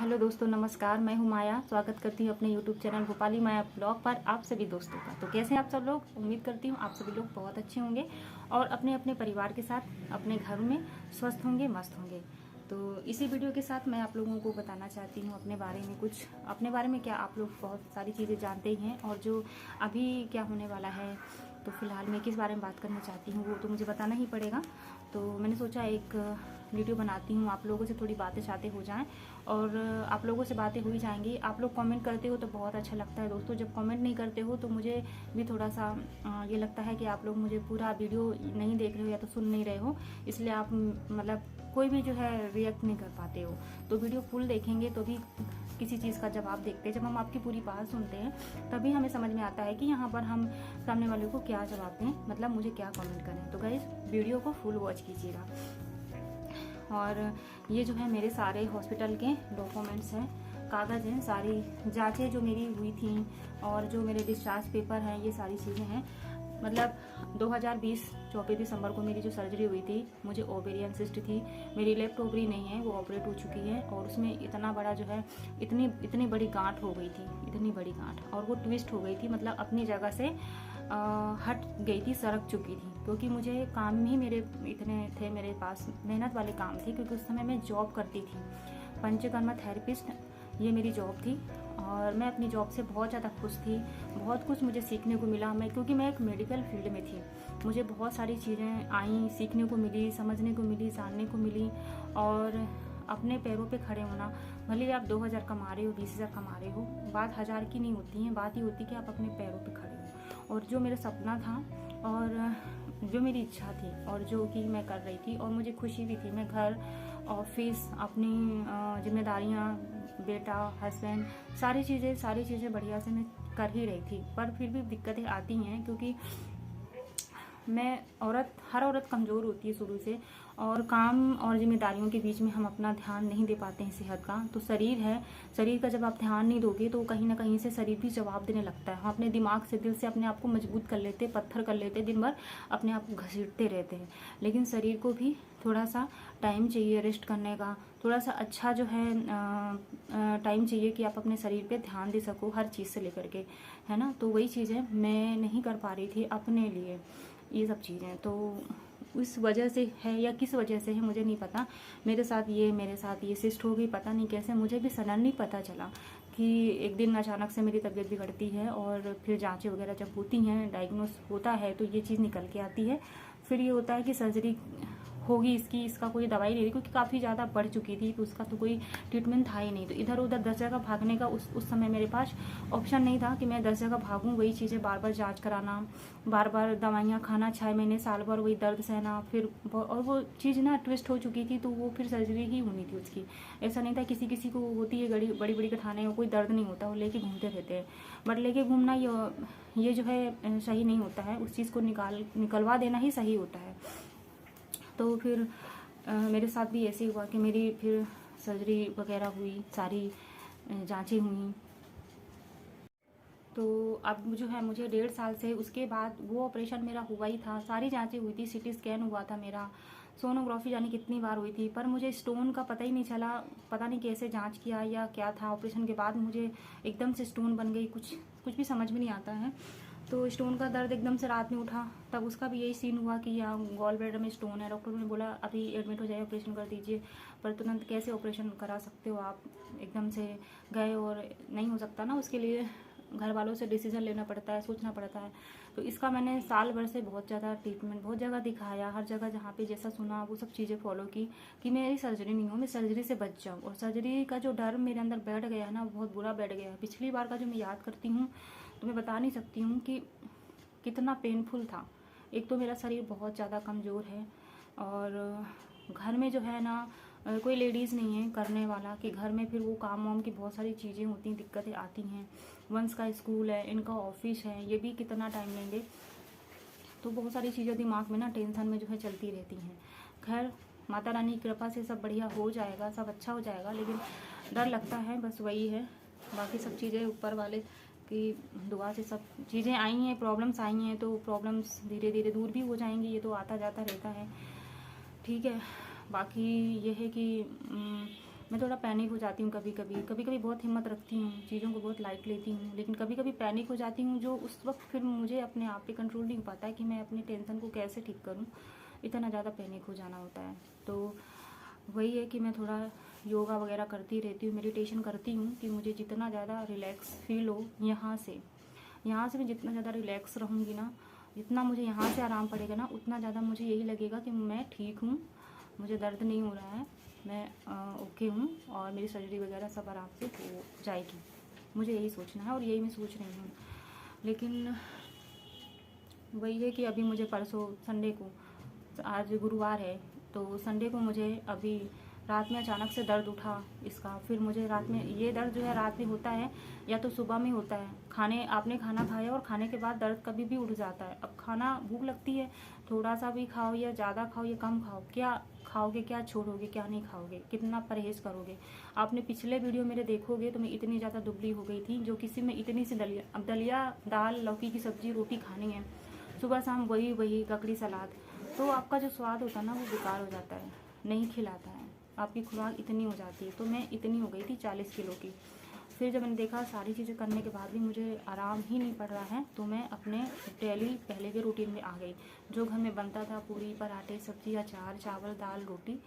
Hello दोस्तों, नमस्कार। मैं हूं माया। स्वागत करती हूं अपने यूट्यूब चैनल भोपाली माया ब्लॉग पर आप सभी दोस्तों का। तो कैसे हैं आप सब लोग? उम्मीद करती हूं आप सभी लोग बहुत अच्छे होंगे और अपने अपने परिवार के साथ अपने घर में स्वस्थ होंगे, मस्त होंगे। तो इसी वीडियो के साथ मैं आप लोगों को बताना चाहती हूँ अपने बारे में कुछ। अपने बारे में क्या, आप लोग बहुत सारी चीज़ें जानते ही हैं, और जो अभी क्या होने वाला है, तो फिलहाल मैं किस बारे में बात करना चाहती हूँ वो तो मुझे बताना ही पड़ेगा। तो मैंने सोचा एक वीडियो बनाती हूँ, आप लोगों से थोड़ी बातें शातें हो जाएं, और आप लोगों से बातें हो ही जाएंगी। आप लोग कमेंट करते हो तो बहुत अच्छा लगता है दोस्तों। जब कमेंट नहीं करते हो तो मुझे भी थोड़ा सा ये लगता है कि आप लोग मुझे पूरा वीडियो नहीं देख रहे हो या तो सुन नहीं रहे हो, इसलिए आप मतलब कोई भी जो है रिएक्ट नहीं कर पाते हो। तो वीडियो फुल देखेंगे तो भी किसी चीज़ का जवाब देखते हैं। जब हम आपकी पूरी बात सुनते हैं तभी हमें समझ में आता है कि यहाँ पर हम सामने वाले को क्या जवाब दें, मतलब मुझे क्या कमेंट करें। तो गाइस, वीडियो को फुल वॉच कीजिएगा। और ये जो है मेरे सारे हॉस्पिटल के डॉक्यूमेंट्स हैं, कागज़ हैं, सारी जांचें जो मेरी हुई थी और जो मेरे डिस्चार्ज पेपर हैं, ये सारी चीज़ें हैं। मतलब 2020 24 दिसंबर को मेरी जो सर्जरी हुई थी, मुझे ओवेरियन सिस्ट थी। मेरी लेफ्ट ओवरी नहीं है, वो ऑपरेट हो चुकी है, और उसमें इतना बड़ा जो है इतनी बड़ी गांठ हो गई थी, इतनी बड़ी गांठ, और वो ट्विस्ट हो गई थी, मतलब अपनी जगह से हट गई थी, सरक चुकी थी। क्योंकि मुझे काम ही मेरे इतने थे, मेरे पास मेहनत वाले काम थे, क्योंकि उस समय मैं जॉब करती थी, पंचकर्मा थेरेपिस्ट, ये मेरी जॉब थी। और मैं अपनी जॉब से बहुत ज़्यादा खुश थी, बहुत कुछ मुझे सीखने को मिला। क्योंकि मैं एक मेडिकल फील्ड में थी, मुझे बहुत सारी चीज़ें आई, सीखने को मिली, समझने को मिली, जानने को मिली। और अपने पैरों पे खड़े होना, भले ही आप 2000 कमा रहे हो, 20,000 कमा रहे हो, बात 1000 की नहीं होती है, बात ये होती है कि आप अपने पैरों पे खड़े हो। और जो मेरा सपना था और जो मेरी इच्छा थी और जो कि मैं कर रही थी, और मुझे खुशी भी थी, मैं घर, ऑफिस, अपनी जिम्मेदारियाँ, बेटा, हस्बैंड, सारी चीज़ें बढ़िया से मैं कर ही रही थी। पर फिर भी दिक्कतें आती हैं, क्योंकि हर औरत कमज़ोर होती है शुरू से, और काम और जिम्मेदारियों के बीच में हम अपना ध्यान नहीं दे पाते हैं सेहत का। तो शरीर है, शरीर का जब आप ध्यान नहीं दोगे तो कहीं ना कहीं से शरीर भी जवाब देने लगता है। हम अपने दिमाग से, दिल से अपने आप को मजबूत कर लेते, पत्थर कर लेते, दिन भर अपने आप को घसीटते रहते हैं। लेकिन शरीर को भी थोड़ा सा टाइम चाहिए रेस्ट करने का, थोड़ा सा अच्छा जो है टाइम चाहिए कि आप अपने शरीर पे ध्यान दे सको, हर चीज़ से लेकर के, है ना। तो वही चीज़ें मैं नहीं कर पा रही थी अपने लिए, ये सब चीज़ें। तो इस वजह से है या किस वजह से है मुझे नहीं पता, मेरे साथ ये सिस्ट हो गई, पता नहीं कैसे। मुझे भी सडनली पता चला कि एक दिन अचानक से मेरी तबीयत बिगड़ती है, और फिर जांचें वगैरह जब होती हैं, डायग्नोस होता है, तो ये चीज़ निकल के आती है। फिर ये होता है कि सर्जरी होगी इसका कोई दवाई नहीं थी, क्योंकि काफ़ी ज़्यादा बढ़ चुकी थी, तो उसका तो कोई ट्रीटमेंट था ही नहीं। तो इधर उधर 10 जगह भागने का उस समय मेरे पास ऑप्शन नहीं था कि मैं 10 जगह भागूं, वही चीज़ें बार बार जांच कराना, बार बार दवाइयाँ खाना, 6 महीने साल भर वही दर्द सहना, फिर और वो चीज़ ना ट्विस्ट हो चुकी थी, तो वो फिर सर्जरी ही होनी थी उसकी। ऐसा नहीं था, किसी किसी को होती है बड़ी बड़ी कठाने, कोई दर्द नहीं होता, वो लेके घूमते रहते हैं। बट लेके घूमना ये जो है सही नहीं होता है, उस चीज़ को निकलवा देना ही सही होता है। तो फिर मेरे साथ भी ऐसे हुआ कि मेरी फिर सर्जरी वगैरह हुई, सारी जांचें हुई। तो अब जो है मुझे 1.5 साल से, उसके बाद वो ऑपरेशन मेरा हुआ ही था, सारी जांचें हुई थी, सीटी स्कैन हुआ था मेरा, सोनोग्राफी जाने कितनी बार हुई थी, पर मुझे स्टोन का पता ही नहीं चला। पता नहीं कैसे जांच किया या क्या था। ऑपरेशन के बाद मुझे एकदम से स्टोन बन गई, कुछ भी समझ में नहीं आता है। तो स्टोन का दर्द एकदम से रात में उठा, तब उसका भी यही सीन हुआ कि यहाँ गॉल ब्लैडर में स्टोन है। डॉक्टर ने बोला अभी एडमिट हो जाए, ऑपरेशन कर दीजिए। पर तुरंत कैसे ऑपरेशन करा सकते हो आप, एकदम से गए, और नहीं हो सकता ना, उसके लिए घर वालों से डिसीजन लेना पड़ता है, सोचना पड़ता है। तो इसका मैंने साल भर से बहुत ज़्यादा ट्रीटमेंट, बहुत जगह दिखाया, हर जगह जहाँ पे जैसा सुना वो सब चीज़ें फॉलो की कि मेरी सर्जरी नहीं हो, मैं सर्जरी से बच जाऊँ। और सर्जरी का जो डर मेरे अंदर बैठ गया है ना, बहुत बुरा बैठ गया है। पिछली बार का जो मैं याद करती हूँ तो मैं बता नहीं सकती हूँ कि कितना पेनफुल था। एक तो मेरा शरीर बहुत ज़्यादा कमज़ोर है, और घर में जो है ना कोई लेडीज़ नहीं है करने वाला, कि घर में फिर वो काम वाम की बहुत सारी चीज़ें होती हैं, दिक्कतें आती हैं। वंश का स्कूल है, इनका ऑफिस है, ये भी कितना टाइम लेंगे। तो बहुत सारी चीज़ें दिमाग में ना टेंशन में जो है चलती रहती हैं। खैर, माता रानी की कृपा से सब बढ़िया हो जाएगा, सब अच्छा हो जाएगा, लेकिन डर लगता है, बस वही है। बाकी सब चीज़ें ऊपर वाले की दुआ से सब चीज़ें आई हैं, प्रॉब्लम्स आई हैं, तो प्रॉब्लम्स धीरे धीरे दूर भी हो जाएंगी, ये तो आता जाता रहता है, ठीक है। बाकी ये है कि मैं थोड़ा पैनिक हो जाती हूँ कभी कभी बहुत हिम्मत रखती हूँ, चीज़ों को बहुत लाइट लेती हूँ, लेकिन कभी कभी पैनिक हो जाती हूँ, जो उस वक्त फिर मुझे अपने आप पे कंट्रोल नहीं हो पाता है कि मैं अपनी टेंशन को कैसे ठीक करूँ, इतना ज़्यादा पैनिक हो जाना होता है। तो वही है कि मैं थोड़ा योगा वगैरह करती रहती हूँ, मेडिटेशन करती हूँ कि मुझे जितना ज़्यादा रिलैक्स फील हो यहाँ से मैं जितना ज़्यादा रिलैक्स रहूँगी ना, जितना मुझे यहाँ से आराम पड़ेगा ना, उतना ज़्यादा मुझे यही लगेगा कि मैं ठीक हूँ, मुझे दर्द नहीं हो रहा है, मैं ओके हूँ और मेरी सर्जरी वगैरह सब आराम से हो जाएगी। मुझे यही सोचना है और यही मैं सोच रही हूँ। लेकिन वही है कि अभी मुझे परसों संडे को, आज गुरुवार है, तो संडे को मुझे अभी रात में अचानक से दर्द उठा इसका। फिर मुझे रात में ये दर्द जो है रात में होता है या तो सुबह में होता है, आपने खाना खाया और खाने के बाद दर्द कभी भी उठ जाता है। अब खाना भूख लगती है, थोड़ा सा भी खाओ या ज़्यादा खाओ या कम खाओ, क्या खाओगे, क्या छोड़ोगे, क्या नहीं खाओगे, कितना परहेज करोगे। आपने पिछले वीडियो मेरे देखोगे तो मैं इतनी ज़्यादा दुबली हो गई थी, जो किसी में इतनी सी दलिया, अब दलिया दाल लौकी की सब्जी रोटी खानी है, सुबह शाम वही ककड़ी सलाद, तो आपका जो स्वाद होता है ना वो बेकार हो जाता है, नहीं खिलाता है, आपकी खुराक इतनी हो जाती है। तो मैं इतनी हो गई थी 40 किलो की। फिर जब मैंने देखा सारी चीज़ें करने के बाद भी मुझे आराम ही नहीं पड़ रहा है, तो मैं अपने डेली पहले के रूटीन में आ गई। जो घर में बनता था, पूरी पराठे सब्जी अचार चावल दाल रोटी,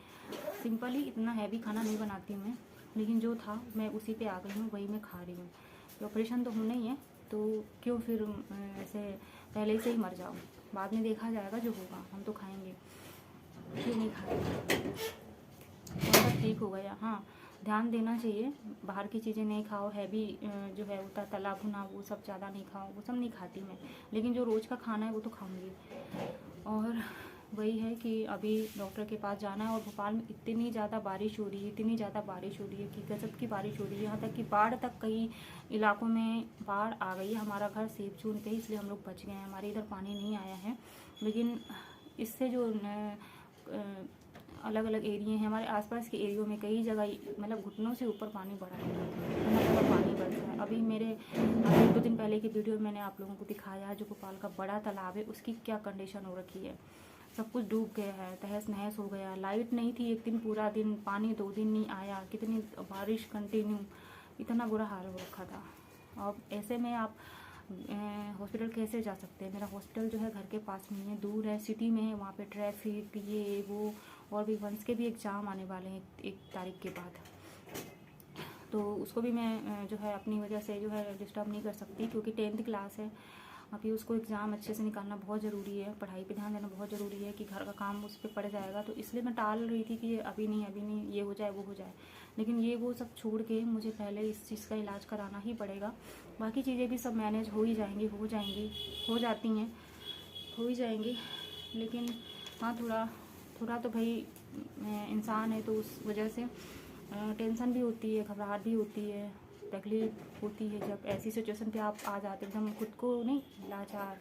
सिंपली इतना हैवी खाना नहीं बनाती हूँ मैं, लेकिन जो था मैं उसी पे आ गई हूँ, वही मैं खा रही हूँ। तो ऑपरेशन तो होना ही है, तो क्यों फिर ऐसे पहले से ही मर जाओ, बाद में देखा जाएगा जो होगा, हम तो खाएंगे, क्यों नहीं खाएंगे। और ठीक हो गया। हाँ, ध्यान देना चाहिए, बाहर की चीज़ें नहीं खाओ, हैवी जो है होता तला भुना वो सब ज़्यादा नहीं खाओ, वो सब नहीं खाती मैं, लेकिन जो रोज़ का खाना है वो तो खाऊंगी। और वही है कि अभी डॉक्टर के पास जाना है। और भोपाल में इतनी ज़्यादा बारिश हो रही है, इतनी ज़्यादा बारिश हो रही है कि गजब की बारिश हो रही है, यहाँ तक कि बाढ़ तक कई इलाकों में बाढ़ आ गई है। हमारा घर सेफ जोन पे, इसलिए हम लोग बच गए हैं, हमारे इधर पानी नहीं आया है। लेकिन इससे जो अलग अलग एरिए हैं, हमारे आसपास के एरियो में कई जगह मतलब घुटनों से ऊपर पानी बढ़ा है, इतना ज़्यादा पानी बढ़ रहा है। अभी मेरे 1-2 दिन पहले की वीडियो मैंने आप लोगों को दिखाया है, जो भोपाल का बड़ा तालाब है उसकी क्या कंडीशन हो रखी है, सब कुछ डूब गया है, तहस नहस हो गया। लाइट नहीं थी एक दिन, पूरा दिन पानी 2 दिन नहीं आया, कितनी बारिश कंटिन्यू, इतना बुरा हाल हो रखा था। अब ऐसे में आप हॉस्पिटल कैसे जा सकते हैं। मेरा हॉस्पिटल जो है घर के पास नहीं है, दूर है, सिटी में है, वहाँ पे ट्रैफिक ये वो, और भी वंश के भी एग्ज़ाम आने वाले हैं 1 तारीख के बाद, तो उसको भी मैं जो है अपनी वजह से जो है डिस्टर्ब नहीं कर सकती, क्योंकि 10th क्लास है अभी, उसको एग्ज़ाम अच्छे से निकालना बहुत ज़रूरी है, पढ़ाई पे ध्यान देना बहुत ज़रूरी है कि घर का काम उस पर पड़ जाएगा। तो इसलिए मैं टाल रही थी कि अभी नहीं ये हो जाए वो हो जाए, लेकिन ये वो सब छोड़ के मुझे पहले इस चीज़ का इलाज कराना ही पड़ेगा। बाकी चीज़ें भी सब मैनेज हो ही जाएंगी, हो जाती हैं, हो ही जाएंगी। लेकिन हाँ, थोड़ा तो भाई इंसान है, तो उस वजह से टेंशन भी होती है, घबराहट भी होती है, तकलीफ होती है। जब ऐसी सिचुएशन पे आप आ जाते एकदम खुद को नहीं, लाचार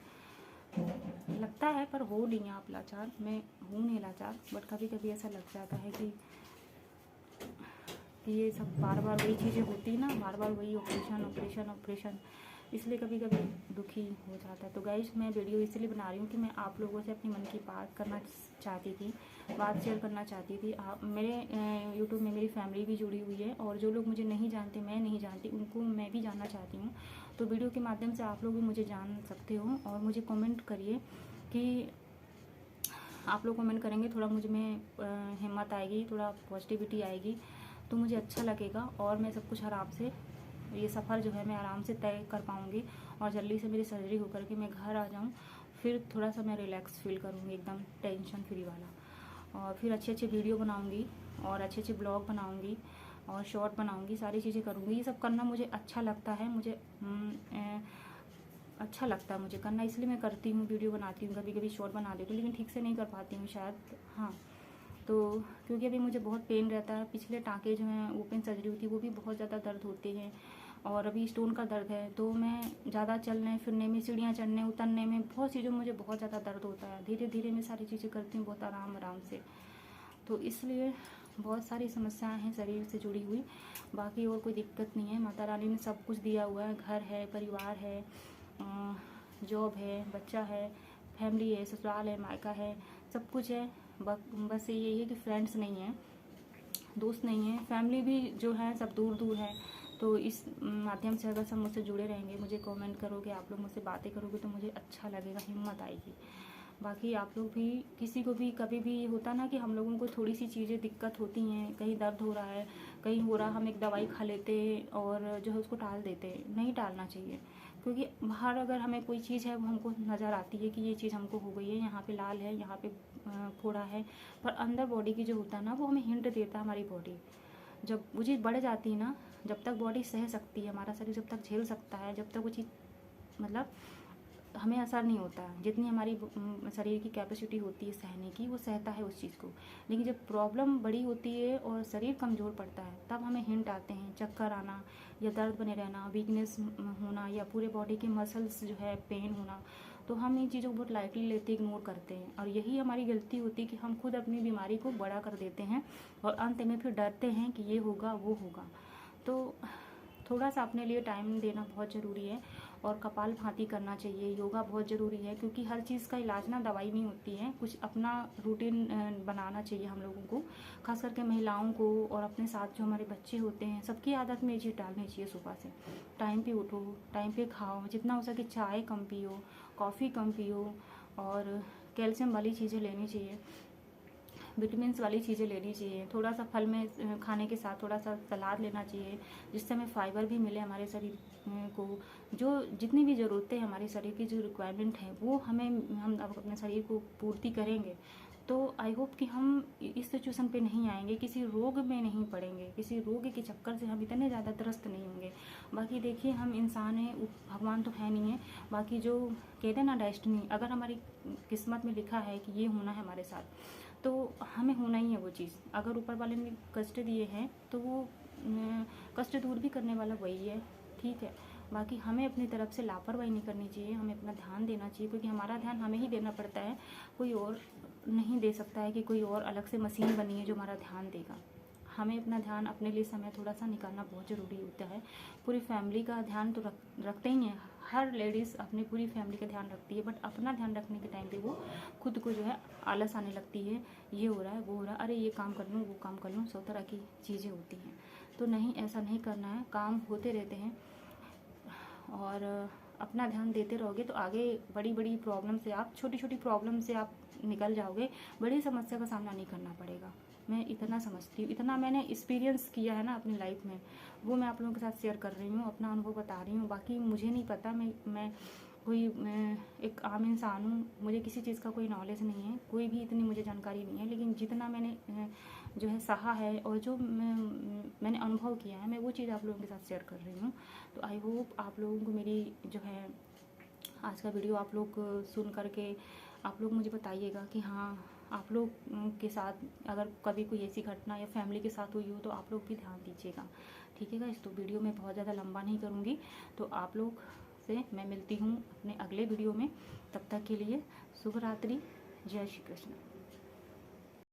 लगता है, पर हो नहीं आप लाचार, मैं हूँ नहीं लाचार, बट कभी कभी ऐसा लग जाता है कि ये सब बार बार वही चीज़ें होती ना, बार बार वही ऑपरेशन, इसलिए कभी कभी दुखी हो जाता है। तो गाइस, मैं वीडियो इसलिए बना रही हूँ कि मैं आप लोगों से अपनी मन की बात करना चाहती थी, बात शेयर करना चाहती थी। आप मेरे यूट्यूब में मेरी फैमिली भी जुड़ी हुई है, और जो लोग मुझे नहीं जानते, मैं नहीं जानती, उनको मैं भी जानना चाहती हूँ। तो वीडियो के माध्यम से आप लोग भी मुझे जान सकते हो, और मुझे कमेंट करिए कि आप लोग कमेंट करेंगे, थोड़ा मुझ में हिम्मत आएगी, थोड़ा पॉजिटिविटी आएगी, तो मुझे अच्छा लगेगा, और मैं सब कुछ आराम से, ये सफ़र जो है मैं आराम से तय कर पाऊँगी, और जल्दी से मेरी सर्जरी होकर के मैं घर आ जाऊँ, फिर थोड़ा सा मैं रिलैक्स फील करूँगी, एकदम टेंशन फ्री वाला। और फिर अच्छे वीडियो बनाऊँगी, और अच्छे ब्लॉग बनाऊँगी, और शॉर्ट बनाऊँगी, सारी चीज़ें करूँगी। ये सब करना मुझे अच्छा लगता है, मुझे अच्छा लगता है मुझे करना, इसलिए मैं करती हूँ, वीडियो बनाती हूँ, कभी शॉर्ट बना देती हूँ, लेकिन ठीक से नहीं कर पाती हूँ शायद। हाँ, तो क्योंकि अभी मुझे बहुत पेन रहता है, पिछले टाँके जो हैं ओपन सर्जरी हुई थी, वो भी बहुत ज़्यादा दर्द होते हैं, और अभी स्टोन का दर्द है, तो मैं ज़्यादा चलने फिरने में, सीढ़ियाँ चढ़ने उतरने में, बहुत चीज़ों में मुझे बहुत ज़्यादा दर्द होता है। धीरे धीरे मैं सारी चीज़ें करती हूँ बहुत आराम से, तो इसलिए बहुत सारी समस्याएं हैं शरीर से जुड़ी हुई, बाकी और कोई दिक्कत नहीं है। माता रानी ने सब कुछ दिया हुआ है, घर है, परिवार है, जॉब है, बच्चा है, फैमिली है, ससुराल है, मायका है, सब कुछ है। बस यही है कि फ्रेंड्स नहीं है, दोस्त नहीं है, फैमिली भी जो है सब दूर दूर है। तो इस माध्यम से अगर सब मुझसे जुड़े रहेंगे, मुझे कमेंट करोगे, आप लोग मुझसे बातें करोगे तो मुझे अच्छा लगेगा, हिम्मत आएगी। बाकी आप लोग भी, किसी को भी कभी भी होता ना कि हम लोगों को थोड़ी सी चीज़ें दिक्कत होती हैं, कहीं दर्द हो रहा है, कहीं हो रहा, हम एक दवाई खा लेते और जो है उसको टाल देते। नहीं टालना चाहिए, क्योंकि बाहर अगर हमें कोई चीज़ है वो हमको नज़र आती है कि ये चीज़ हमको हो गई है, यहाँ पे लाल है, यहाँ पे फोड़ा है, पर अंदर बॉडी की जो होता है ना वो हमें हिंट देता है। हमारी बॉडी जब वो चीज़ बढ़ जाती है ना, जब तक बॉडी सह सकती है, हमारा शरीर जब तक झेल सकता है, जब तक वो चीज़ मतलब हमें असर नहीं होता है, जितनी हमारी शरीर की कैपेसिटी होती है सहने की, वो सहता है उस चीज़ को। लेकिन जब प्रॉब्लम बड़ी होती है और शरीर कमज़ोर पड़ता है, तब हमें हिंट आते हैं, चक्कर आना या दर्द बने रहना, वीकनेस होना, या पूरे बॉडी के मसल्स जो है पेन होना। तो हम इन चीज़ों को बहुत लाइटली लेते, इग्नोर करते हैं, और यही हमारी गलती होती है कि हम खुद अपनी बीमारी को बड़ा कर देते हैं और अंत में फिर डरते हैं कि ये होगा वो होगा। तो थोड़ा सा अपने लिए टाइम देना बहुत ज़रूरी है, और कपालभाति करना चाहिए, योगा बहुत ज़रूरी है, क्योंकि हर चीज़ का इलाज ना दवाई नहीं होती है। कुछ अपना रूटीन बनाना चाहिए हम लोगों को, खास करके महिलाओं को, और अपने साथ जो हमारे बच्चे होते हैं, सबकी आदत में ये चीज़ डालनी चाहिए। सुबह से टाइम पे उठो, टाइम पे खाओ, जितना हो सके चाय कम पियो, कॉफ़ी कम पियो, और कैल्शियम वाली चीज़ें लेनी चाहिए, विटामिन्स वाली चीज़ें लेनी चाहिए। थोड़ा सा फल में खाने के साथ थोड़ा सा सलाद लेना चाहिए, जिससे हमें फाइबर भी मिले हमारे शरीर को। जो जितनी भी ज़रूरतें हैं हमारे शरीर की, जो रिक्वायरमेंट है, वो हम अब अपने शरीर को पूर्ति करेंगे तो आई होप कि हम इस सिचुएशन पे नहीं आएंगे, किसी रोग में नहीं पड़ेंगे, किसी रोग के चक्कर से हम इतने ज़्यादा त्रस्त नहीं होंगे। बाकी देखिए, हम इंसान हैं, भगवान तो है नहीं है। बाकी जो कहते हैं ना डेस्टिनी, अगर हमारी किस्मत में लिखा है कि ये होना है हमारे साथ, तो हमें होना ही है वो चीज़। अगर ऊपर वाले ने कष्ट दिए हैं तो वो कष्ट दूर भी करने वाला वही है, ठीक है। बाकी हमें अपनी तरफ से लापरवाही नहीं करनी चाहिए, हमें अपना ध्यान देना चाहिए, क्योंकि हमारा ध्यान हमें ही देना पड़ता है, कोई और नहीं दे सकता है कि कोई और अलग से मशीन बनी है जो हमारा ध्यान देगा। हमें अपना ध्यान, अपने लिए समय थोड़ा सा निकालना बहुत ज़रूरी होता है। पूरी फैमिली का ध्यान तो रखते ही हैं, हर लेडीज़ अपनी पूरी फैमिली का ध्यान रखती है, बट अपना ध्यान रखने के टाइम पे वो खुद को जो है आलस आने लगती है, ये हो रहा है वो हो रहा है, अरे ये काम कर लूँ वो काम कर लूँ, 100 तरह की चीज़ें होती हैं। तो नहीं, ऐसा नहीं करना है, काम होते रहते हैं, और अपना ध्यान देते रहोगे तो आगे बड़ी बड़ी प्रॉब्लम से, आप छोटी छोटी प्रॉब्लम से आप निकल जाओगे, बड़ी समस्या का सामना नहीं करना पड़ेगा। मैं इतना समझती हूँ, इतना मैंने एक्सपीरियंस किया है ना अपनी लाइफ में, वो मैं आप लोगों के साथ शेयर कर रही हूँ, अपना अनुभव बता रही हूँ। बाकी मुझे नहीं पता, मैं एक आम इंसान हूँ, मुझे किसी चीज़ का कोई नॉलेज नहीं है, कोई भी इतनी मुझे जानकारी नहीं है, लेकिन जितना मैंने जो है सहा है और जो मैंने अनुभव किया है, मैं वो चीज़ आप लोगों के साथ शेयर कर रही हूँ। तो आई होप आप लोगों को मेरी जो है आज का वीडियो आप लोग सुन करके आप लोग मुझे बताइएगा कि हाँ, आप लोग के साथ अगर कभी कोई ऐसी घटना या फैमिली के साथ हुई हो तो आप लोग भी ध्यान दीजिएगा, ठीक है गाइस। तो वीडियो में बहुत ज़्यादा लंबा नहीं करूँगी, तो आप लोग से मैं मिलती हूँ अपने अगले वीडियो में। तब तक के लिए शुभ रात्रि, जय श्री कृष्ण।